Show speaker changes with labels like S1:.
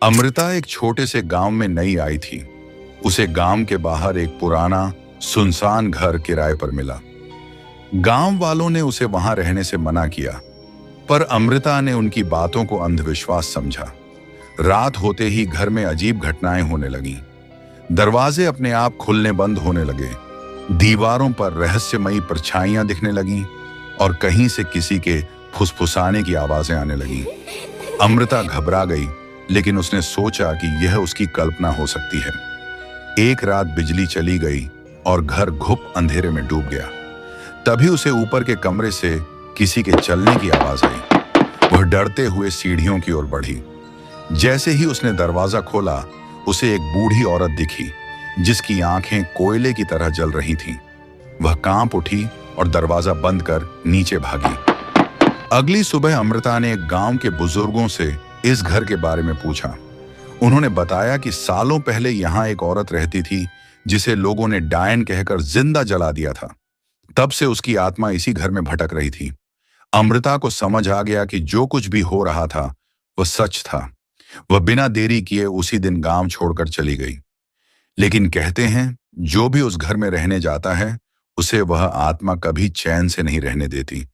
S1: अमृता एक छोटे से गांव में नई आई थी। उसे गांव के बाहर एक पुराना सुनसान घर किराए पर मिला। गांव वालों ने उसे वहां रहने से मना किया, पर अमृता ने उनकी बातों को अंधविश्वास समझा। रात होते ही घर में अजीब घटनाएं होने लगीं। दरवाजे अपने आप खुलने बंद होने लगे, दीवारों पर रहस्यमयी परछाइयां दिखने लगीं और कहीं से किसी के फुसफुसाने की आवाजें आने लगीं। अमृता घबरा गई, लेकिन उसने सोचा कि यह उसकी कल्पना हो सकती है। एक रात बिजली चली गई और घर घुप अंधेरे में डूब गया। तभी उसे ऊपर के कमरे से किसी के चलने की आवाज आई। वह डरते हुए सीढ़ियों की ओर बढ़ी। जैसे ही उसने दरवाजा खोला, उसे एक बूढ़ी औरत दिखी जिसकी आंखें कोयले की तरह जल रही थीं। वह कांप उठी और दरवाजा बंद कर नीचे भागी। अगली सुबह अमृता ने गांव के बुजुर्गों से इस घर के बारे में पूछा। उन्होंने बताया कि सालों पहले यहां एक औरत रहती थी जिसे लोगों ने डायन कहकर जिंदा जला दिया था। तब से उसकी आत्मा इसी घर में भटक रही थी। अमृता को समझ आ गया कि जो कुछ भी हो रहा था वह सच था। वह बिना देरी किए उसी दिन गांव छोड़कर चली गई। लेकिन कहते हैं, जो भी उस घर में रहने जाता है उसे वह आत्मा कभी चैन से नहीं रहने देती।